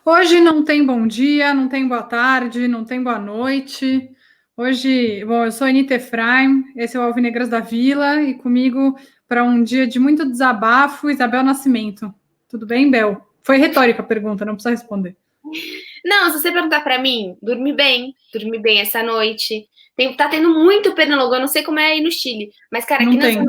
Hoje não tem bom dia, não tem boa tarde, não tem boa noite. Hoje, bom, eu sou a Anita Efraim, esse é o Alvinegras da Vila, e comigo para um dia de muito desabafo, Isabel Nascimento. Tudo bem, Bel? Foi retórica a pergunta, não precisa responder. Não, se você perguntar pra mim, dormi bem essa noite. Tá tendo muito pernilongo, eu não sei como é aí no Chile, mas cara, Não tem.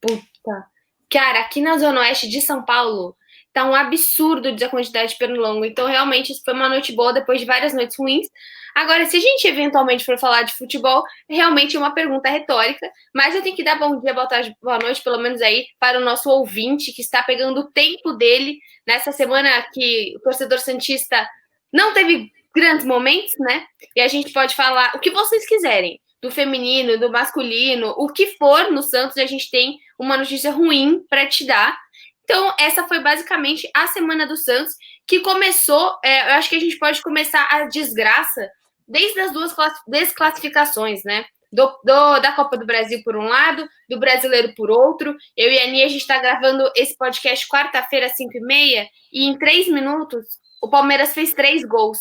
Puta. Cara, aqui na Zona Oeste de São Paulo, tá um absurdo de a quantidade de pernilongo. Então, realmente, isso foi uma noite boa depois de várias noites ruins. Agora, se a gente eventualmente for falar de futebol, realmente é uma pergunta retórica, mas eu tenho que dar bom dia, boa tarde, boa noite, pelo menos aí, para o nosso ouvinte que está pegando o tempo dele nessa semana que o torcedor santista não teve grandes momentos, né? E a gente pode falar o que vocês quiserem, do feminino, do masculino, o que for no Santos, a gente tem uma notícia ruim para te dar. Então, essa foi basicamente a semana do Santos, que começou. Eu acho que a gente pode começar a desgraça desde as duas desclassificações, né? Da Copa do Brasil por um lado, do Brasileiro por outro. Eu e a Nia, a gente está gravando esse podcast quarta-feira, às 5h30, e em 3 minutos o Palmeiras fez 3 gols.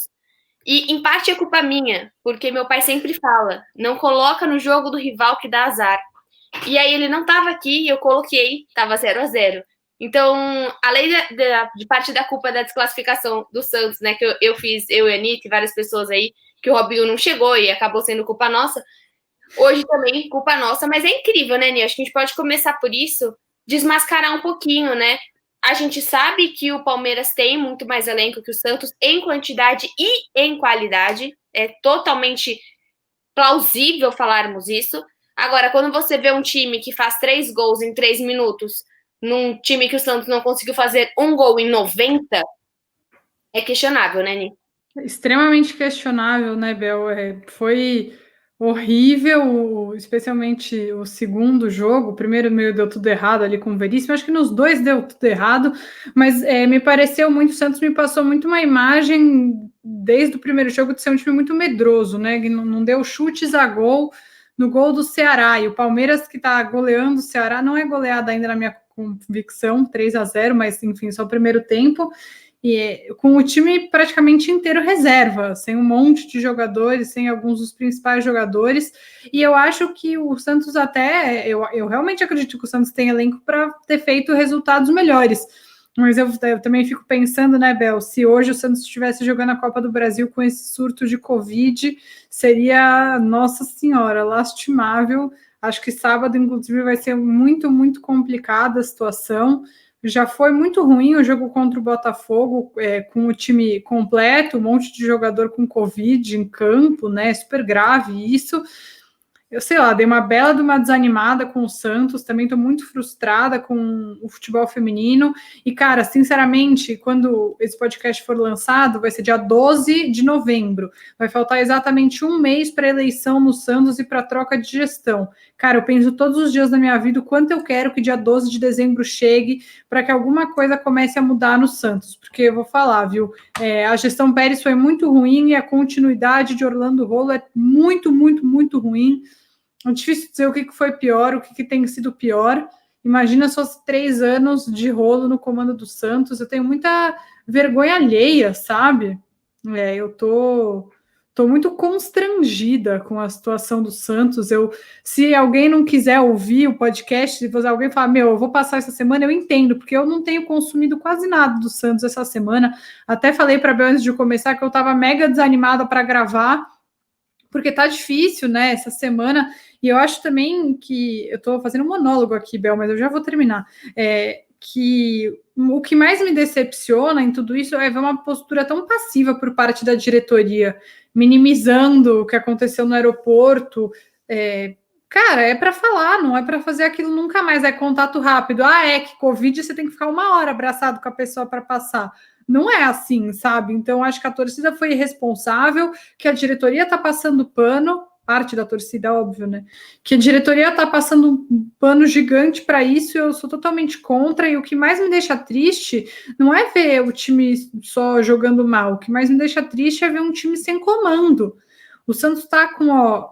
E em parte é culpa minha, porque meu pai sempre fala: não coloca no jogo do rival que dá azar. E aí ele não estava aqui e eu coloquei, estava 0-0. Então, além de parte da culpa da desclassificação do Santos, né, que eu fiz, eu e a Anitta e várias pessoas aí, que o Robinho não chegou e acabou sendo culpa nossa, hoje também culpa nossa, mas é incrível, né, Nia? Acho que a gente pode começar por isso, desmascarar um pouquinho, né? A gente sabe que o Palmeiras tem muito mais elenco que o Santos em quantidade e em qualidade. É totalmente plausível falarmos isso. Agora, quando você vê um time que faz 3 gols em 3 minutos, num time que o Santos não conseguiu fazer um gol em 90, é questionável, né, Ni? Extremamente questionável, né, Bel? Foi horrível, especialmente o segundo jogo. O primeiro meio deu tudo errado ali com o Veríssimo. Acho que nos dois deu tudo errado, mas me pareceu muito. O Santos me passou muito uma imagem desde o primeiro jogo de ser um time muito medroso, né? Que não deu chutes a gol no gol do Ceará. E o Palmeiras, que está goleando o Ceará, não é goleada ainda na minha convicção, 3-0, mas enfim, só o primeiro tempo. E com o time praticamente inteiro reserva, sem um monte de jogadores, sem alguns dos principais jogadores. E eu acho que o Santos eu realmente acredito que o Santos tem elenco para ter feito resultados melhores. Mas eu também fico pensando, né, Bel, se hoje o Santos estivesse jogando a Copa do Brasil com esse surto de Covid, seria, nossa senhora, lastimável. Acho que sábado, inclusive, vai ser muito, muito complicada a situação. Já foi muito ruim o jogo contra o Botafogo, com o time completo, um monte de jogador com Covid em campo, né? Super grave isso. Eu sei lá, dei uma bela de uma desanimada com o Santos, também estou muito frustrada com o futebol feminino. E, cara, sinceramente, quando esse podcast for lançado, vai ser dia 12 de novembro. Vai faltar exatamente um mês para a eleição no Santos e para a troca de gestão. Cara, eu penso todos os dias da minha vida o quanto eu quero que dia 12 de dezembro chegue para que alguma coisa comece a mudar no Santos. Porque eu vou falar, viu? A gestão Pérez foi muito ruim e a continuidade de Orlando Rolo é muito, muito, muito ruim. É difícil dizer o que foi pior, o que tem sido pior. Imagina só 3 anos de rolo no comando do Santos. Eu tenho muita vergonha alheia, sabe? Eu tô muito constrangida com a situação do Santos. Se alguém não quiser ouvir o podcast, se alguém falar, eu vou passar essa semana, eu entendo, porque eu não tenho consumido quase nada do Santos essa semana. Até falei para a Bel antes de começar que eu estava mega desanimada para gravar, porque tá difícil, né, essa semana. E eu acho também que eu tô fazendo um monólogo aqui, Bel, mas eu já vou terminar. Que o que mais me decepciona em tudo isso é ver uma postura tão passiva por parte da diretoria, minimizando o que aconteceu no aeroporto. Cara, é para falar, não é para fazer aquilo nunca mais. É contato rápido. Que Covid você tem que ficar 1 hora abraçado com a pessoa para passar. Não é assim, sabe? Então, acho que a torcida foi irresponsável, que a diretoria está passando pano, parte da torcida, óbvio, né? Que a diretoria está passando um pano gigante para isso, e eu sou totalmente contra. E o que mais me deixa triste não é ver o time só jogando mal, o que mais me deixa triste é ver um time sem comando. O Santos está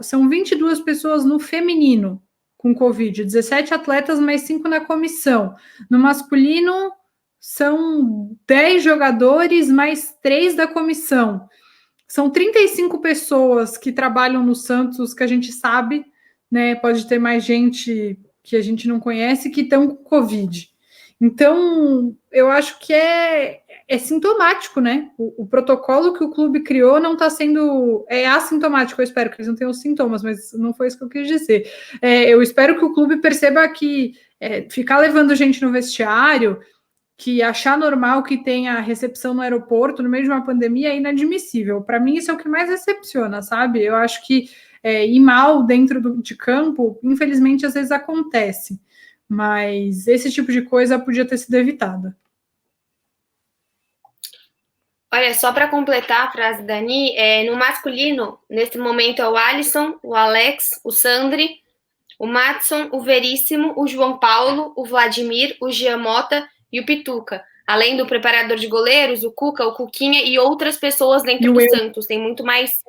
são 22 pessoas no feminino com Covid, 17 atletas, mais 5 na comissão. No masculino, são 10 jogadores mais 3 da comissão. São 35 pessoas que trabalham no Santos, que a gente sabe, né? Pode ter mais gente que a gente não conhece que estão com Covid. Então, eu acho que é sintomático, né? O protocolo que o clube criou não está sendo. É assintomático, eu espero que eles não tenham sintomas, mas não foi isso que eu quis dizer. Eu espero que o clube perceba que ficar levando gente no vestiário, que achar normal que tenha recepção no aeroporto no meio de uma pandemia é inadmissível. Para mim, isso é o que mais decepciona, sabe? Eu acho que ir mal dentro de campo, infelizmente, às vezes acontece. Mas esse tipo de coisa podia ter sido evitada. Olha, só para completar a frase da Dani, no masculino, nesse momento é o Alisson, o Alex, o Sandri, o Matson, o Veríssimo, o João Paulo, o Vladimir, o Jean Mota e o Pituca. Além do preparador de goleiros, o Cuca, o Cuquinha e outras pessoas dentro do Santos. Tem muito mais.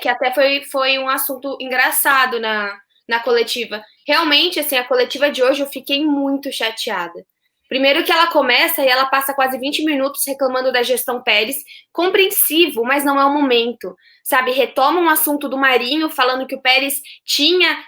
Que até foi um assunto engraçado na coletiva. Realmente, assim, a coletiva de hoje eu fiquei muito chateada. Primeiro que ela começa e ela passa quase 20 minutos reclamando da gestão Pérez, compreensivo, mas não é o momento, sabe? Retoma um assunto do Marinho, falando que o Pérez tinha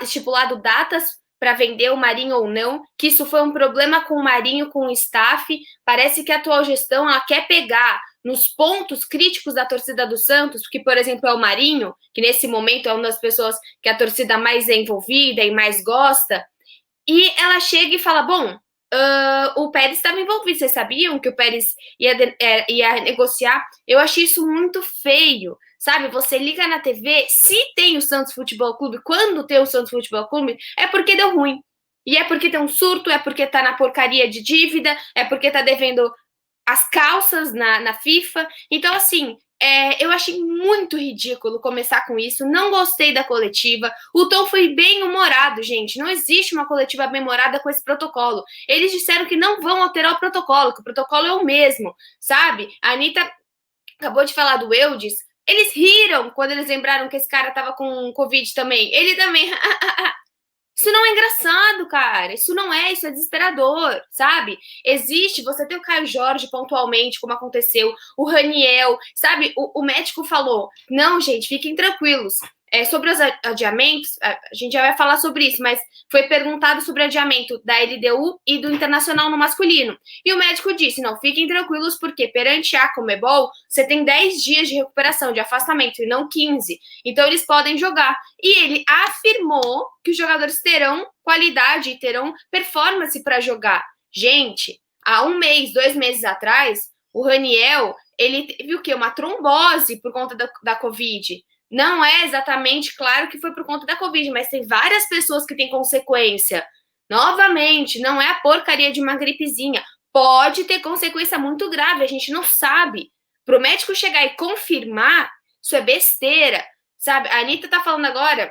estipulado datas para vender o Marinho ou não, que isso foi um problema com o Marinho, com o staff. Parece que a atual gestão ela quer pegar nos pontos críticos da torcida do Santos, que, por exemplo, é o Marinho, que nesse momento é uma das pessoas que a torcida mais é envolvida e mais gosta, e ela chega e fala, bom, o Pérez estava envolvido, vocês sabiam que o Pérez ia negociar? Eu achei isso muito feio, sabe? Você liga na TV, se tem o Santos Futebol Clube, quando tem o Santos Futebol Clube, é porque deu ruim. E é porque tem um surto, é porque tá na porcaria de dívida, é porque tá devendo as calças na FIFA. Então, assim, eu achei muito ridículo começar com isso. Não gostei da coletiva. O tom foi bem humorado, gente. Não existe uma coletiva bem humorada com esse protocolo. Eles disseram que não vão alterar o protocolo, que o protocolo é o mesmo, sabe? A Anitta acabou de falar do Eudes. Eles riram quando eles lembraram que esse cara tava com Covid também. Ele também... Isso não é engraçado, cara. Isso é desesperador, sabe? Existe, você tem o Caio Jorge pontualmente, como aconteceu, o Raniel, sabe? O médico falou, não, gente, fiquem tranquilos. Sobre os adiamentos, a gente já vai falar sobre isso, mas foi perguntado sobre o adiamento da LDU e do Internacional no masculino. E o médico disse, não, fiquem tranquilos, porque perante a Conmebol, você tem 10 dias de recuperação, de afastamento, e não 15. Então, eles podem jogar. E ele afirmou que os jogadores terão qualidade e terão performance para jogar. Gente, há 1 mês, 2 meses atrás, o Raniel, ele teve o quê? Uma trombose por conta da Covid. Não é exatamente claro que foi por conta da Covid, mas tem várias pessoas que têm consequência. Novamente, não é a porcaria de uma gripezinha. Pode ter consequência muito grave, a gente não sabe. Para o médico chegar e confirmar, isso é besteira, sabe? A Anitta tá falando agora,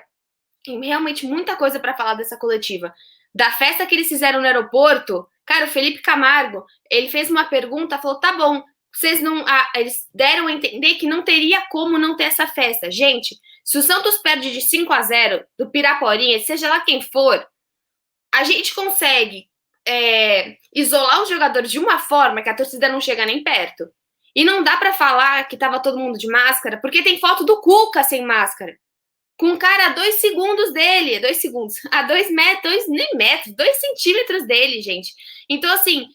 tem realmente muita coisa para falar dessa coletiva. Da festa que eles fizeram no aeroporto, cara, o Felipe Camargo, ele fez uma pergunta, falou, tá bom, vocês não... eles deram a entender que não teria como não ter essa festa. Gente, se o Santos perde de 5-0 do Piraporinha, seja lá quem for, a gente consegue isolar os jogadores de uma forma que a torcida não chega nem perto. E não dá para falar que tava todo mundo de máscara, porque tem foto do Cuca sem máscara. Com o cara a 2 segundos dele, 2 segundos, a 2 metros, nem metros, 2 centímetros dele, gente. Então, assim,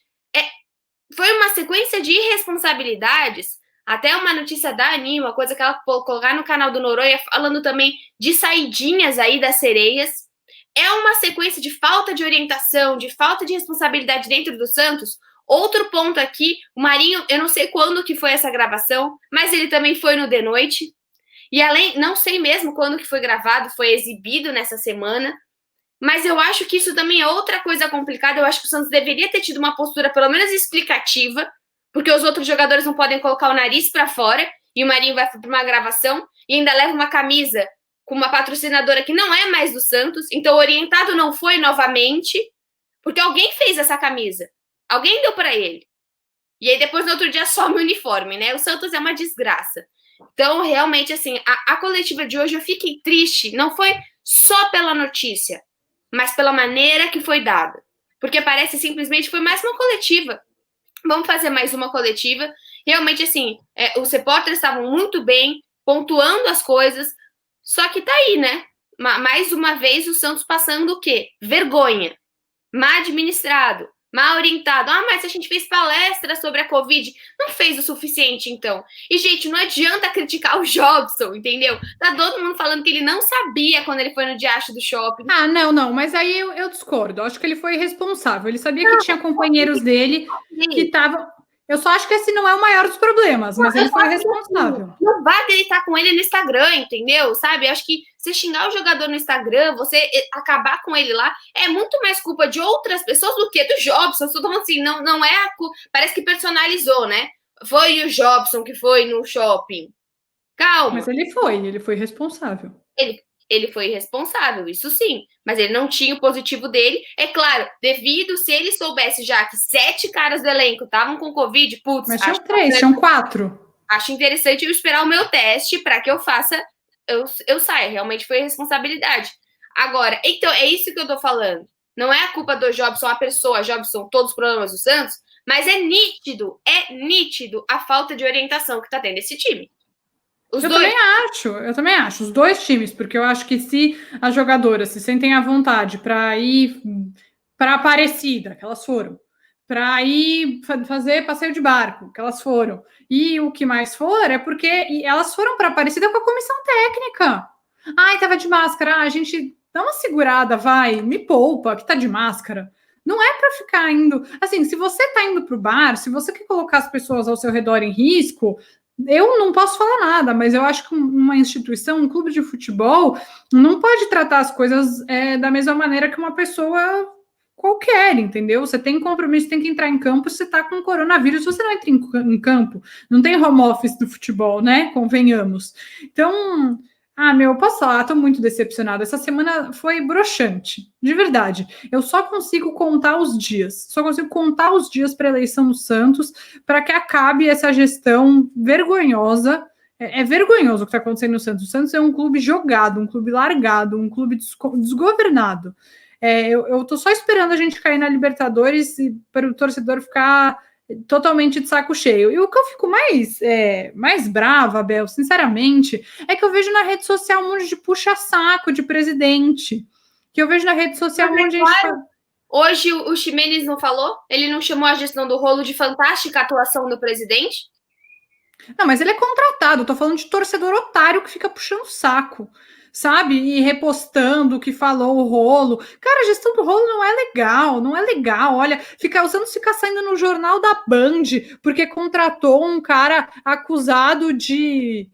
foi uma sequência de irresponsabilidades, até uma notícia da Aninha, uma coisa que ela colocar no canal do Noronha, falando também de saidinhas aí das sereias. É uma sequência de falta de orientação, de falta de responsabilidade dentro do Santos. Outro ponto aqui, o Marinho, eu não sei quando que foi essa gravação, mas ele também foi no de noite. E além, não sei mesmo quando que foi gravado, foi exibido nessa semana. Mas eu acho que isso também é outra coisa complicada. Eu acho que o Santos deveria ter tido uma postura pelo menos explicativa, porque os outros jogadores não podem colocar o nariz para fora e o Marinho vai para uma gravação e ainda leva uma camisa com uma patrocinadora que não é mais do Santos. Então, o orientado não foi novamente, porque alguém fez essa camisa. Alguém deu para ele. E aí, depois, no outro dia, some o uniforme, né? O Santos é uma desgraça. Então, realmente, assim, a coletiva de hoje eu fiquei triste. Não foi só pela notícia, mas pela maneira que foi dada. Porque parece simplesmente foi mais uma coletiva. Vamos fazer mais uma coletiva. Realmente, assim, os repórteres estavam muito bem, pontuando as coisas, só que tá aí, né? Mais uma vez o Santos passando o quê? Vergonha. Mal administrado, mal orientado. Ah, mas a gente fez palestra sobre a Covid. Não fez o suficiente, então. E, gente, não adianta criticar o Jobson, entendeu? Tá todo mundo falando que ele não sabia quando ele foi no diacho do shopping. Ah, não, mas aí eu discordo. Eu acho que ele foi responsável. Ele sabia que tinha companheiros dele que estavam. Eu só acho que esse não é o maior dos problemas, mas ele foi responsável. Não vai deitar com ele no Instagram, entendeu? Sabe? Acho que você xingar o jogador no Instagram, você acabar com ele lá, é muito mais culpa de outras pessoas do que do Jobson. Estou falando assim, não é a culpa. Parece que personalizou, né? Foi o Jobson que foi no shopping. Calma. Mas ele foi responsável. Ele foi responsável, isso sim, mas ele não tinha o positivo dele. É claro, devido, se ele soubesse já que 7 caras do elenco estavam com Covid, putz. Mas tinham 3, tinham 4. Acho interessante eu esperar o meu teste para que eu faça, eu saia. Realmente foi responsabilidade. Agora, então, é isso que eu tô falando. Não é a culpa do Jobson, a pessoa, Jobson, todos os problemas do Santos, mas é nítido a falta de orientação que tá tendo esse time. Eu também acho, os dois times, porque eu acho que se as jogadoras se sentem à vontade para ir para Aparecida, que elas foram, para ir fazer passeio de barco, que elas foram, e o que mais for é porque elas foram para Aparecida com a comissão técnica. Ai, tava de máscara, a gente dá uma segurada, vai, me poupa, que tá de máscara. Não é para ficar indo. Assim, se você tá indo pro bar, se você quer colocar as pessoas ao seu redor em risco, eu não posso falar nada, mas eu acho que uma instituição, um clube de futebol, não pode tratar as coisas da mesma maneira que uma pessoa qualquer, entendeu? Você tem compromisso, tem que entrar em campo, você tá com coronavírus, você não entra em campo. Não tem home office do futebol, né? Convenhamos. Então, posso falar, tô muito decepcionada. Essa semana foi broxante, de verdade. Eu só consigo contar os dias. Só consigo contar os dias para a eleição do Santos para que acabe essa gestão vergonhosa. É vergonhoso o que está acontecendo no Santos. O Santos é um clube jogado, um clube largado, um clube desgovernado. Eu tô só esperando a gente cair na Libertadores e para o torcedor ficar totalmente de saco cheio. E o que eu fico mais brava, Bel, sinceramente, é que eu vejo na rede social um monte de puxa-saco de presidente. Que eu vejo na rede social um monte de gente... Claro. Hoje o Ximenes não falou? Ele não chamou a gestão do rolo de fantástica atuação do presidente? Não, mas ele é contratado. Eu tô falando de torcedor otário que fica puxando saco, sabe? E repostando o que falou o rolo. Cara, a gestão do rolo não é legal. Olha, ficar saindo no jornal da Band porque contratou um cara acusado de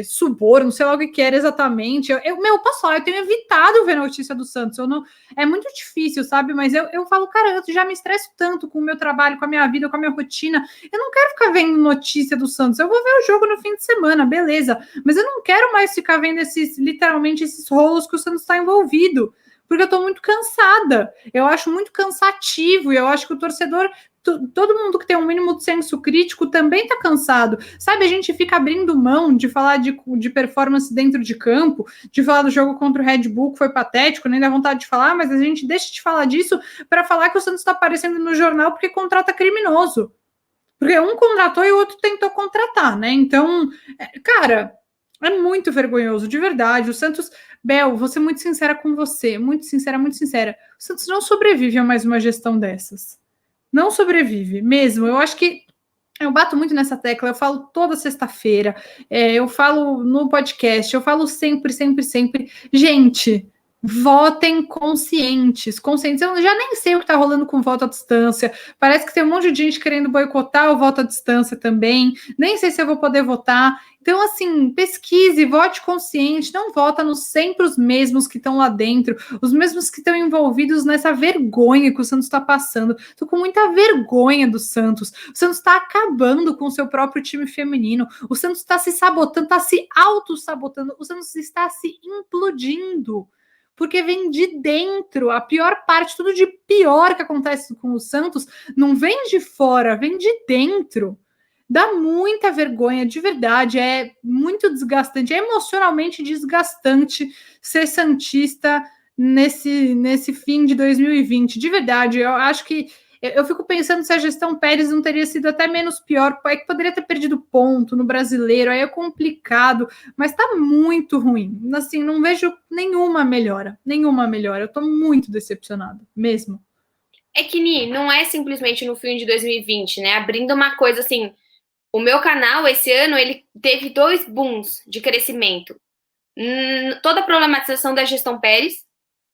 suborno, sei lá o que era exatamente. Posso falar, eu tenho evitado ver notícia do Santos. É muito difícil, sabe? Mas eu falo, cara, eu já me estresso tanto com o meu trabalho, com a minha vida, com a minha rotina. Eu não quero ficar vendo notícia do Santos. Eu vou ver o jogo no fim de semana, beleza. Mas eu não quero mais ficar vendo literalmente esses rolos que o Santos está envolvido. Porque eu tô muito cansada. Eu acho muito cansativo. E eu acho que o torcedor... Todo mundo que tem um mínimo de senso crítico também tá cansado. Sabe, a gente fica abrindo mão de falar de performance dentro de campo, de falar do jogo contra o Red Bull, que foi patético, nem dá vontade de falar, mas a gente deixa de falar disso para falar que o Santos está aparecendo no jornal porque contrata criminoso. Porque um contratou e o outro tentou contratar, né? Então, cara, é muito vergonhoso, de verdade. O Santos... Bel, vou ser muito sincera com você, muito sincera. O Santos não sobrevive a mais uma gestão dessas. Não sobrevive, mesmo. Eu acho que eu bato muito nessa tecla, eu falo toda sexta-feira, eu falo no podcast, eu falo sempre. Gente, votem conscientes. Eu já nem sei o que está rolando com voto à distância. Parece que tem um monte de gente querendo boicotar o voto à distância também. Nem sei se eu vou poder votar. Então, assim, pesquise, vote consciente, não vota sempre os mesmos que estão lá dentro, os mesmos que estão envolvidos nessa vergonha que o Santos está passando. Estou com muita vergonha do Santos. O Santos está acabando com o seu próprio time feminino. O Santos está se sabotando, está se auto-sabotando. O Santos está se implodindo. Porque vem de dentro, a pior parte, tudo de pior que acontece com o Santos, não vem de fora, vem de dentro. Dá muita vergonha, de verdade, é muito desgastante, é emocionalmente desgastante ser santista nesse fim de 2020. De verdade, eu acho que eu fico pensando se a gestão Pérez não teria sido até menos pior, é que poderia ter perdido ponto no brasileiro, aí é complicado, mas tá muito ruim. Assim, não vejo nenhuma melhora. Eu tô muito decepcionada, mesmo. É que, Ni, não é simplesmente no fim de 2020, né? Abrindo uma coisa assim, o meu canal esse ano ele teve 2 booms de crescimento. Toda a problematização da gestão Pérez,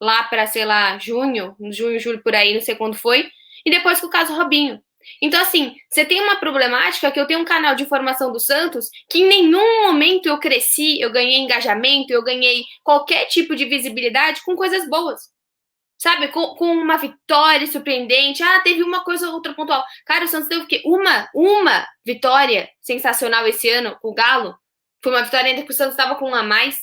lá para, sei lá, junho, julho, por aí, não sei quando foi, e depois com o caso Robinho. Então, assim, você tem uma problemática que eu tenho um canal de informação do Santos que em nenhum momento eu cresci, eu ganhei engajamento, eu ganhei qualquer tipo de visibilidade com coisas boas. Sabe, com uma vitória surpreendente. Ah, teve uma coisa ou outra pontual. Cara, o Santos teve o quê? Uma vitória sensacional esse ano com o Galo. Foi uma vitória ainda que o Santos estava com um a mais.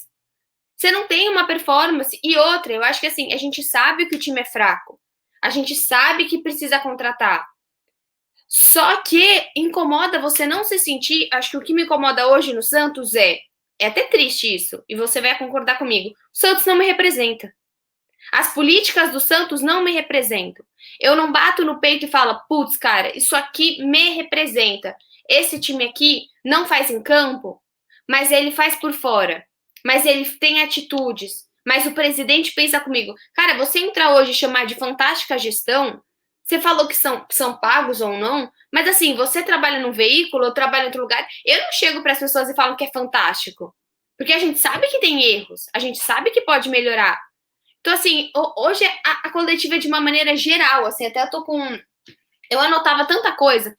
Você não tem uma performance. E outra, eu acho que assim, a gente sabe que o time é fraco. A gente sabe que precisa contratar. Só que incomoda você não se sentir. Acho que o que me incomoda hoje no Santos é até triste isso, e você vai concordar comigo. O Santos não me representa. As políticas do Santos não me representam. Eu não bato no peito e falo, putz, cara, isso aqui me representa. Esse time aqui não faz em campo, mas ele faz por fora. Mas ele tem atitudes. Mas o presidente pensa comigo. Cara, você entrar hoje e chamar de fantástica gestão, você falou que são pagos ou não, mas assim, você trabalha num veículo, eu trabalho em outro lugar, eu não chego para as pessoas e falo que é fantástico. Porque a gente sabe que tem erros, a gente sabe que pode melhorar. Então, assim, hoje a coletiva é de uma maneira geral, assim, até eu tô com... Eu anotava tanta coisa,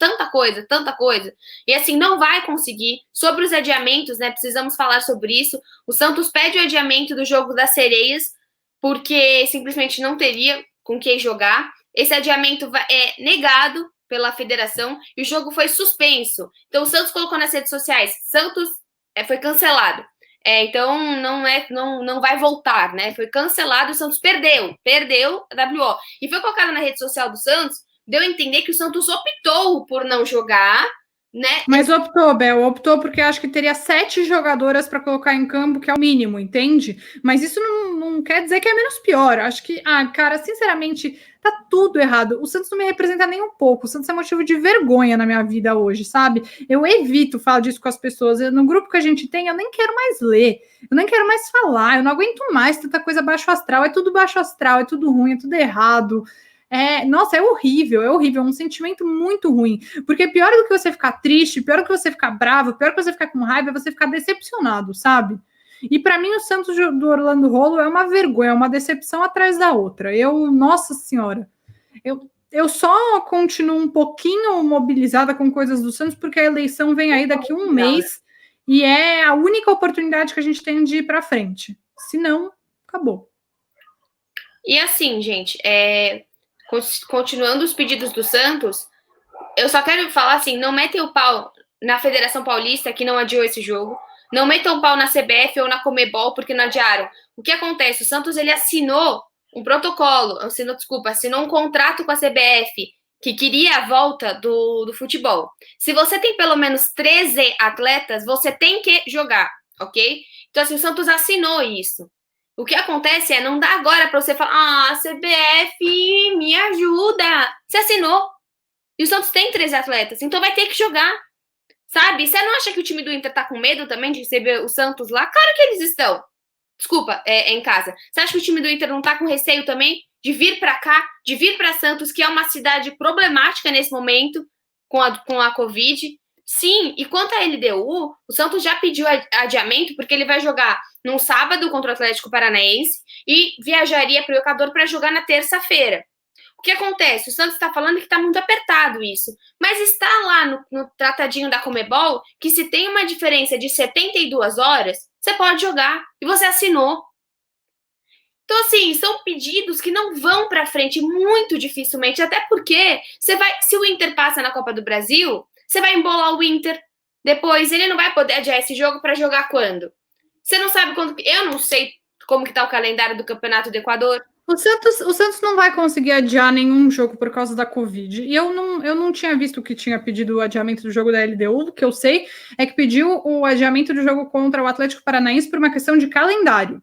e assim, não vai conseguir. Sobre os adiamentos, né, precisamos falar sobre isso. O Santos pede o adiamento do jogo das Sereias, porque simplesmente não teria com quem jogar. Esse adiamento é negado pela federação e o jogo foi suspenso. Então, o Santos colocou nas redes sociais, Santos foi cancelado. Então não vai voltar, né? Foi cancelado, o Santos perdeu a WO. E foi colocado na rede social do Santos, deu a entender que o Santos optou por não jogar, né? Mas optou, Bel, optou porque acho que teria 7 jogadoras para colocar em campo, que é o mínimo, entende? Mas isso não quer dizer que é menos pior. Acho que, cara, sinceramente, tá tudo errado. O Santos não me representa nem um pouco. O Santos é motivo de vergonha na minha vida hoje, sabe? Eu evito falar disso com as pessoas. No grupo que a gente tem, eu nem quero mais ler. Eu nem quero mais falar. Eu não aguento mais tanta coisa baixo astral. É tudo baixo astral, é tudo ruim, é tudo errado. Nossa, é horrível, é um sentimento muito ruim, porque pior do que você ficar triste, pior do que você ficar bravo, pior do que você ficar com raiva, é você ficar decepcionado, sabe? E para mim o Santos do Orlando Rolo é uma vergonha, é uma decepção atrás da outra. Nossa senhora, eu só continuo um pouquinho mobilizada com coisas do Santos, porque a eleição vem aí daqui a um mês, e é a única oportunidade que a gente tem de ir para frente. Se não, acabou. E assim, gente, continuando os pedidos do Santos, eu só quero falar assim, não metem o pau na Federação Paulista, que não adiou esse jogo, não metam o pau na CBF ou na Comebol, porque não adiaram. O que acontece? O Santos, ele assinou um protocolo, assinou um contrato com a CBF, que queria a volta do futebol. Se você tem pelo menos 13 atletas, você tem que jogar, ok? Então, assim, o Santos assinou isso. O que acontece não dá agora para você falar, CBF, me ajuda. Você assinou. E o Santos tem 13 atletas, então vai ter que jogar. Sabe? Você não acha que o time do Inter tá com medo também de receber o Santos lá? Claro que eles estão. Desculpa, em casa. Você acha que o time do Inter não tá com receio também de vir para cá, de vir para Santos, que é uma cidade problemática nesse momento com a Covid? Sim, e quanto à LDU, o Santos já pediu adiamento porque ele vai jogar num sábado contra o Atlético Paranaense e viajaria para o Equador para jogar na terça-feira. O que acontece? O Santos está falando que está muito apertado isso, mas está lá no tratadinho da Comebol que se tem uma diferença de 72 horas, você pode jogar e você assinou. Então, assim, são pedidos que não vão para frente muito dificilmente, até porque se o Inter passa na Copa do Brasil, você vai embolar o Inter. Depois ele não vai poder adiar esse jogo para jogar quando? Você não sabe quando... Eu não sei como que tá o calendário do Campeonato do Equador. O Santos não vai conseguir adiar nenhum jogo por causa da Covid. E eu não tinha visto que tinha pedido o adiamento do jogo da LDU. O que eu sei é que pediu o adiamento do jogo contra o Atlético Paranaense por uma questão de calendário.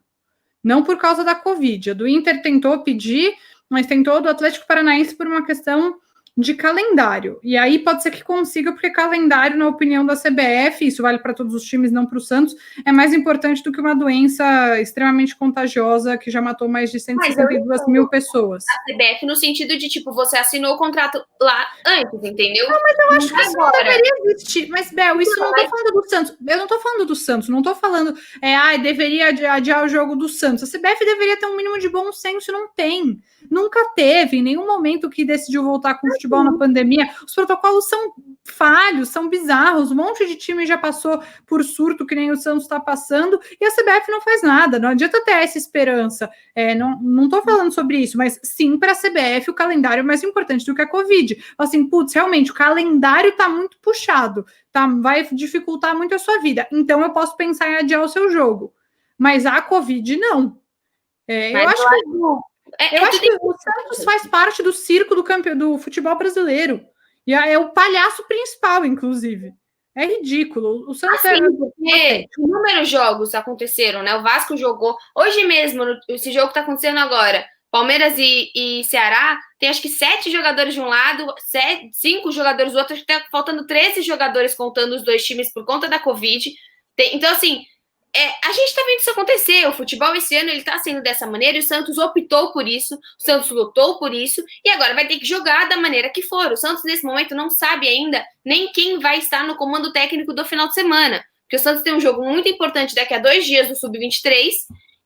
Não por causa da Covid. A do Inter tentou pedir, mas tentou do Atlético Paranaense por uma questão de calendário. E aí pode ser que consiga, porque calendário, na opinião da CBF, isso vale para todos os times, não para o Santos, é mais importante do que uma doença extremamente contagiosa que já matou mais de 162 mil pessoas. A CBF no sentido de, tipo, você assinou o contrato lá antes, entendeu? Não, mas eu acho que isso não deveria existir. Mas, Bel, isso não tô falando do Santos. Eu não tô falando do Santos, não tô falando, deveria adiar o jogo do Santos. A CBF deveria ter um mínimo de bom senso, não tem. Nunca teve, em nenhum momento que decidiu voltar com o futebol na pandemia. Os protocolos são falhos, são bizarros. Um monte de time já passou por surto, que nem o Santos está passando, e a CBF não faz nada. Não adianta ter essa esperança. Não tô falando sobre isso, mas sim, para a CBF o calendário é mais importante do que a Covid. Assim, putz, realmente, o calendário tá muito puxado, tá? Vai dificultar muito a sua vida. Então eu posso pensar em adiar o seu jogo. Mas a Covid, não. Eu acho que o Santos faz parte do circo do futebol brasileiro. E é o palhaço principal, inclusive. É ridículo. O Santos porque inúmeros jogos aconteceram, né? O Vasco jogou hoje mesmo, esse jogo que tá acontecendo agora. Palmeiras e Ceará tem acho que 7 jogadores de um lado, 5 jogadores do outro, acho que tá faltando 13 jogadores contando os dois times por conta da Covid. Então, assim, a gente tá vendo isso acontecer. O futebol esse ano ele tá sendo dessa maneira e o Santos optou por isso, o Santos lutou por isso e agora vai ter que jogar da maneira que for. O Santos nesse momento não sabe ainda nem quem vai estar no comando técnico do final de semana, porque o Santos tem um jogo muito importante daqui a 2 dias do Sub-23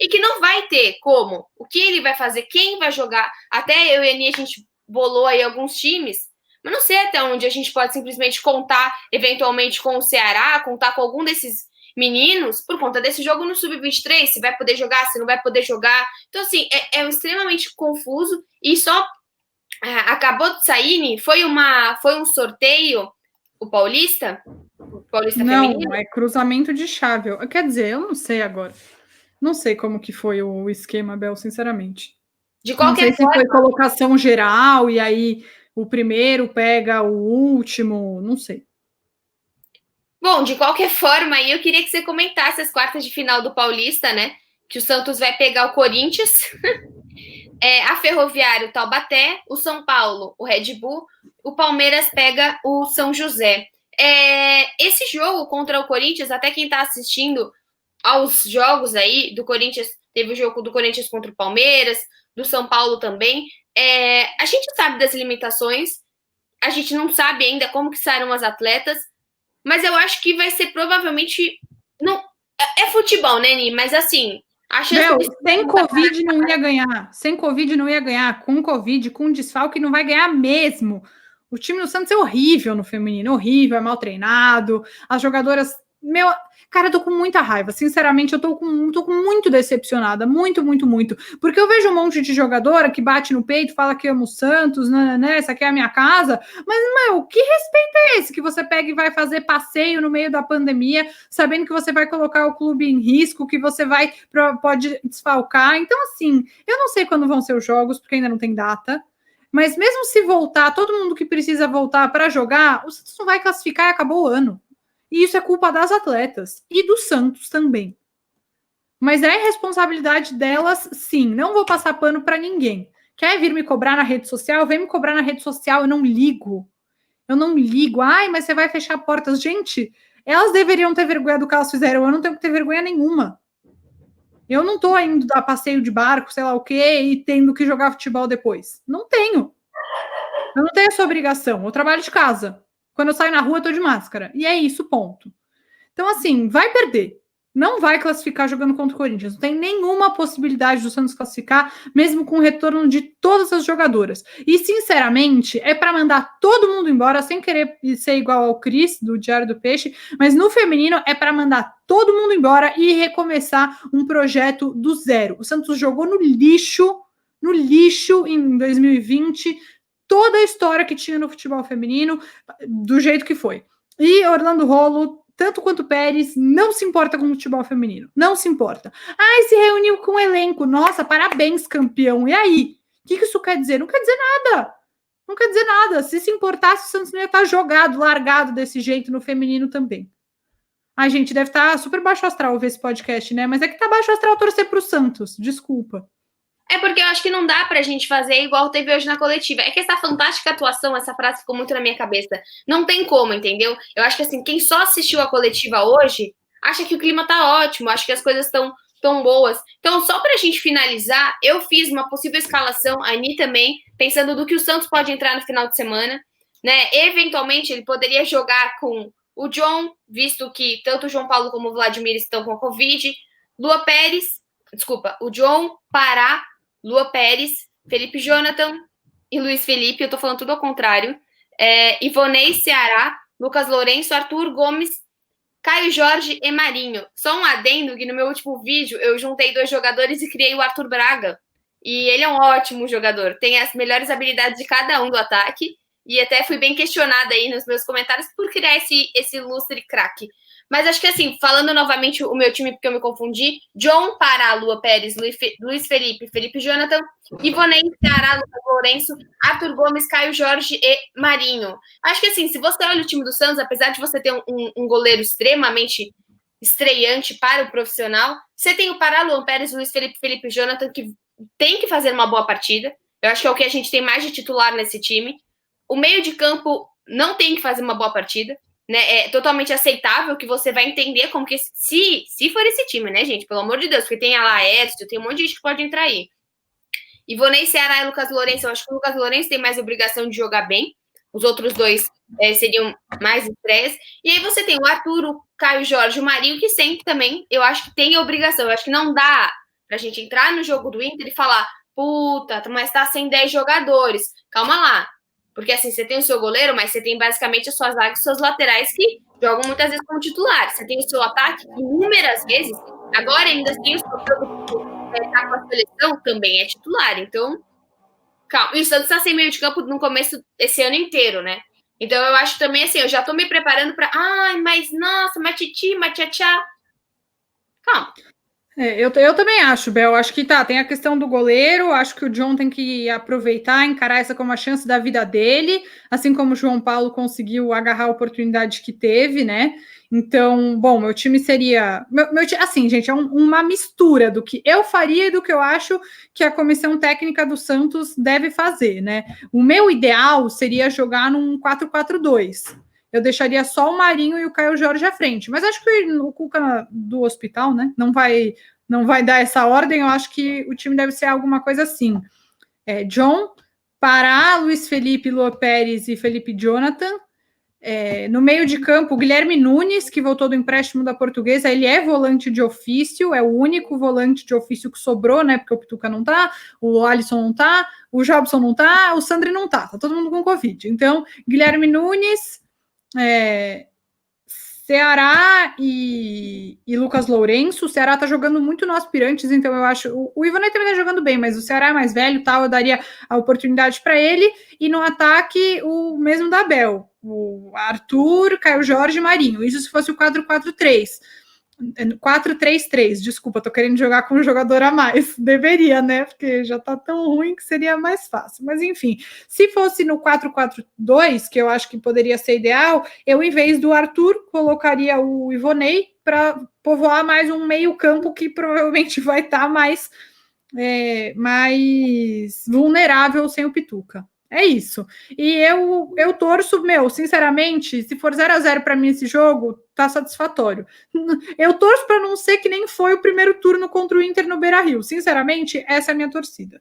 e que não vai ter como, o que ele vai fazer, quem vai jogar. Até eu e a Aninha, a gente bolou aí alguns times, mas não sei até onde a gente pode simplesmente contar eventualmente com o Ceará, contar com algum desses meninos por conta desse jogo no Sub-23, se vai poder jogar, se não vai poder jogar. Então, assim, é extremamente confuso e só acabou de sair, foi um sorteio, o Paulista não, feminino? é cruzamento de chave. Quer dizer, eu não sei agora. Não sei como que foi o esquema, Bel, sinceramente. De qualquer forma, se foi colocação geral e aí o primeiro pega o último, não sei. Bom, de qualquer forma, aí eu queria que você comentasse as quartas de final do Paulista, né? Que o Santos vai pegar o Corinthians, a Ferroviária, o Taubaté, o São Paulo, o Red Bull, o Palmeiras pega o São José. Esse jogo contra o Corinthians, até quem está assistindo aos jogos aí do Corinthians, teve o jogo do Corinthians contra o Palmeiras, do São Paulo também. A gente sabe das limitações, a gente não sabe ainda como que saíram as atletas, mas eu acho que vai ser provavelmente. Não, é futebol, né, Ni? Mas assim. Sem Covid não ia ganhar. Sem Covid não ia ganhar. Com Covid, com desfalque, não vai ganhar mesmo. O time do Santos é horrível no feminino, horrível, é mal treinado. As jogadoras. Cara, eu tô com muita raiva. Sinceramente, eu tô muito decepcionada. Muito, muito, muito. Porque eu vejo um monte de jogadora que bate no peito, fala que ama o Santos, né? Essa aqui é a minha casa. Mas, que respeito é esse que você pega e vai fazer passeio no meio da pandemia, sabendo que você vai colocar o clube em risco, que você pode desfalcar. Então, assim, eu não sei quando vão ser os jogos, porque ainda não tem data. Mas mesmo se voltar, todo mundo que precisa voltar para jogar, o Santos não vai classificar e acabou o ano. E isso é culpa das atletas e do Santos também. Mas é responsabilidade delas, sim. Não vou passar pano para ninguém. Quer vir me cobrar na rede social? Vem me cobrar na rede social. Eu não ligo. Eu não ligo. Ai, mas você vai fechar portas. Gente, elas deveriam ter vergonha do que elas fizeram. Eu não tenho que ter vergonha nenhuma. Eu não tô indo dar passeio de barco, sei lá o quê, e tendo que jogar futebol depois. Não tenho. Eu não tenho essa obrigação. Eu trabalho de casa. Quando eu saio na rua, eu tô de máscara. E é isso, ponto. Então, assim, vai perder. Não vai classificar jogando contra o Corinthians. Não tem nenhuma possibilidade do Santos classificar, mesmo com o retorno de todas as jogadoras. E, sinceramente, é para mandar todo mundo embora, sem querer ser igual ao Cris, do Diário do Peixe, mas no feminino é para mandar todo mundo embora e recomeçar um projeto do zero. O Santos jogou no lixo em 2020, toda a história que tinha no futebol feminino, do jeito que foi. E Orlando Rolo, tanto quanto Pérez, não se importa com o futebol feminino. Não se importa. Se reuniu com o elenco. Nossa, parabéns, campeão. E aí? O que isso quer dizer? Não quer dizer nada. Não quer dizer nada. Se importasse, o Santos não ia estar jogado, largado desse jeito no feminino também. Ai, gente, deve estar super baixo astral ver esse podcast, né? Mas é que tá baixo astral torcer pro Santos, desculpa. É porque eu acho que não dá pra gente fazer igual teve hoje na coletiva. É que essa fantástica atuação, essa frase ficou muito na minha cabeça. Não tem como, entendeu? Eu acho que assim, quem só assistiu a coletiva hoje, acha que o clima tá ótimo, acha que as coisas estão tão boas. Então, só pra gente finalizar, eu fiz uma possível escalação, a Ani também, pensando do que o Santos pode entrar no final de semana, né? Eventualmente, ele poderia jogar com o John, visto que tanto o João Paulo como o Vladimir estão com a Covid. Lua Pérez, desculpa, o John, Pará, Lua Pérez, Felipe Jonathan e Luiz Felipe, eu tô falando tudo ao contrário. Ivonei, Ceará, Lucas Lourenço, Arthur Gomes, Caio Jorge e Marinho. Só um adendo que no meu último vídeo eu juntei 2 jogadores e criei o Arthur Braga. E ele é um ótimo jogador, tem as melhores habilidades de cada um do ataque. E até fui bem questionada aí nos meus comentários por criar esse ilustre craque. Mas acho que assim, falando novamente o meu time, porque eu me confundi: John, Pará, Lua Pérez, Luiz Felipe, Felipe Jonathan, Ivonei, Ceará, Lucas Lourenço, Arthur Gomes, Caio Jorge e Marinho. Acho que assim, se você olha o time do Santos, apesar de você ter um goleiro extremamente estreante para o profissional, você tem o Pará, Luan Pérez, Luiz Felipe, Felipe Jonathan, que tem que fazer uma boa partida. Eu acho que é o que a gente tem mais de titular nesse time. O meio de campo não tem que fazer uma boa partida, né? É totalmente aceitável, que você vai entender como que, se for esse time, né, gente? Pelo amor de Deus, porque tem a Laércio, tem um monte de gente que pode entrar aí. Ivonei, Ceará e Lucas Lourenço, eu acho que o Lucas Lourenço tem mais obrigação de jogar bem, os outros 2 seriam mais estresse. E aí você tem o Arthur, o Caio Jorge, o Marinho, que sempre também, eu acho que tem obrigação. Eu acho que não dá pra gente entrar no jogo do Inter e falar, puta, mas tá sem 10 jogadores. Calma lá. Porque assim, você tem o seu goleiro, mas você tem basicamente as suas zagas e seus laterais que jogam muitas vezes como titulares. Você tem o seu ataque inúmeras vezes. Agora ainda tem o seu tá com a seleção, também é titular. Então, calma. E o Santos tá sem meio de campo no começo desse ano inteiro, né? Então eu acho também assim, eu já tô me preparando pra. Ai, mas nossa, matiti, matiachá. Calma. Eu também acho, Bel. Acho que tem a questão do goleiro. Acho que o John tem que aproveitar, encarar essa como a chance da vida dele, assim como o João Paulo conseguiu agarrar a oportunidade que teve, né? Então, bom, meu time seria. Assim, gente, é uma mistura do que eu faria e do que eu acho que a comissão técnica do Santos deve fazer, né? O meu ideal seria jogar num 4-4-2. Eu deixaria só o Marinho e o Caio Jorge à frente. Mas acho que o Cuca do hospital, né? Não vai dar essa ordem. Eu acho que o time deve ser alguma coisa assim. John, Pará, Luiz Felipe, Lua Pérez e Felipe Jonathan. No meio de campo, Guilherme Nunes, que voltou do empréstimo da Portuguesa, ele é volante de ofício, é o único volante de ofício que sobrou, né? Porque o Pituca não tá, o Alisson não tá, o Jobson não tá, o Sandri não tá todo mundo com Covid. Então, Guilherme Nunes, Ceará e Lucas Lourenço. O Ceará tá jogando muito no Aspirantes, então eu acho. O Ivonei também tá jogando bem, mas o Ceará é mais velho, tal. Eu daria a oportunidade para ele. E no ataque, o mesmo da Bel, o Arthur, Caio Jorge e Marinho. Isso se fosse o 4-4-3. 4-3-3, desculpa, tô querendo jogar com um jogador a mais. Deveria, né? Porque já tá tão ruim que seria mais fácil. Mas enfim, se fosse no 4-4-2, que eu acho que poderia ser ideal, eu, em vez do Arthur, colocaria o Ivonei para povoar mais um meio-campo que provavelmente vai estar mais vulnerável sem o Pituca. É isso. E eu torço, sinceramente, se for 0-0 para mim esse jogo, tá satisfatório. Eu torço para não ser que nem foi o primeiro turno contra o Inter no Beira-Rio. Sinceramente, essa é a minha torcida.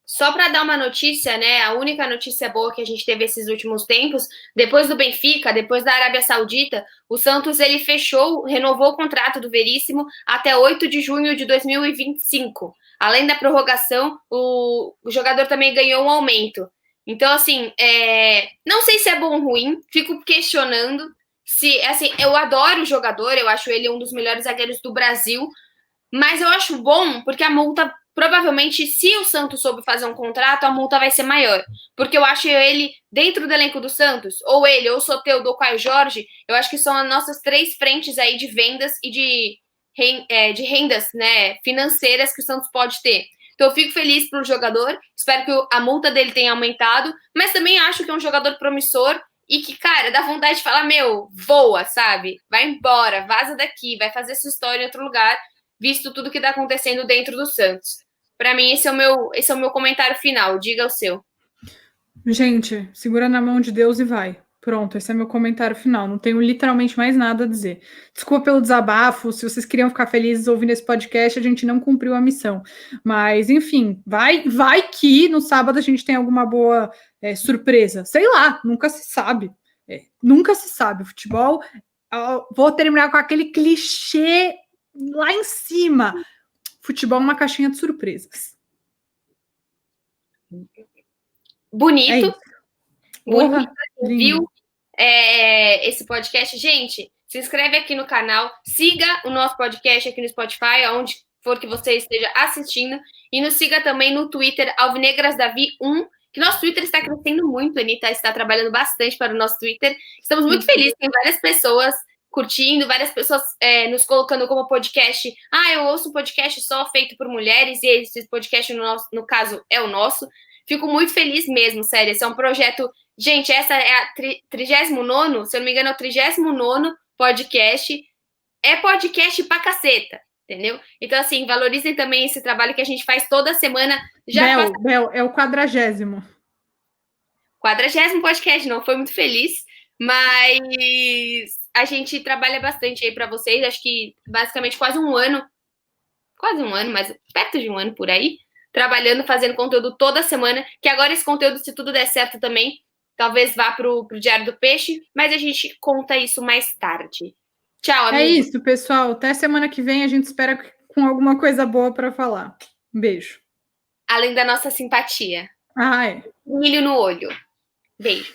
Só para dar uma notícia, né? A única notícia boa que a gente teve esses últimos tempos, depois do Benfica, depois da Arábia Saudita, o Santos ele renovou o contrato do Veríssimo até 8 de junho de 2025. Além da prorrogação, o jogador também ganhou um aumento. Então, assim, não sei se é bom ou ruim, fico questionando. Assim, eu adoro o jogador, eu acho ele um dos melhores zagueiros do Brasil, mas eu acho bom porque a multa, provavelmente, se o Santos soube fazer um contrato, a multa vai ser maior. Porque eu acho ele, dentro do elenco do Santos, ou ele, ou o Soteldo, ou o Caio Jorge, eu acho que são as nossas 3 frentes aí de vendas e de rendas, né, financeiras que o Santos pode ter. Então eu fico feliz pro jogador, espero que a multa dele tenha aumentado, mas também acho que é um jogador promissor e que, cara, dá vontade de falar, meu, voa, sabe? Vai embora, vaza daqui, vai fazer sua história em outro lugar, visto tudo que tá acontecendo dentro do Santos. Para mim, esse é o meu comentário final. Diga o seu. Gente, segura na mão de Deus e vai. Pronto, esse é meu comentário final. Não tenho literalmente mais nada a dizer. Desculpa pelo desabafo. Se vocês queriam ficar felizes ouvindo esse podcast, a gente não cumpriu a missão. Mas, enfim, vai que no sábado a gente tem alguma boa surpresa. Sei lá, nunca se sabe. Nunca se sabe. O futebol. Vou terminar com aquele clichê lá em cima. Futebol é uma caixinha de surpresas. Bonito. Bonito. Viu? Esse podcast. Gente, se inscreve aqui no canal. Siga o nosso podcast aqui no Spotify, aonde for que você esteja assistindo. E nos siga também no Twitter, AlvinegrasDavi1, que nosso Twitter está crescendo muito. A Anitta está trabalhando bastante para o nosso Twitter. Estamos muito felizes. Tem várias pessoas curtindo, várias pessoas nos colocando como podcast. Eu ouço um podcast só feito por mulheres, e esse podcast, no caso, é o nosso. Fico muito feliz mesmo, sério. Esse é um projeto... Gente, essa é a 39º, se eu não me engano, é o 39º podcast. É podcast pra caceta, entendeu? Então, assim, valorizem também esse trabalho que a gente faz toda semana. Bel, é o 40º. 40º podcast, não foi muito feliz, mas a gente trabalha bastante aí para vocês. Acho que basicamente quase um ano, mas perto de um ano por aí, trabalhando, fazendo conteúdo toda semana, que agora esse conteúdo, se tudo der certo também, talvez vá pro Diário do Peixe, mas a gente conta isso mais tarde. Tchau, amigo. É isso, pessoal. Até semana que vem a gente espera com alguma coisa boa para falar. Um beijo. Além da nossa simpatia. É. Milho no olho. Beijo.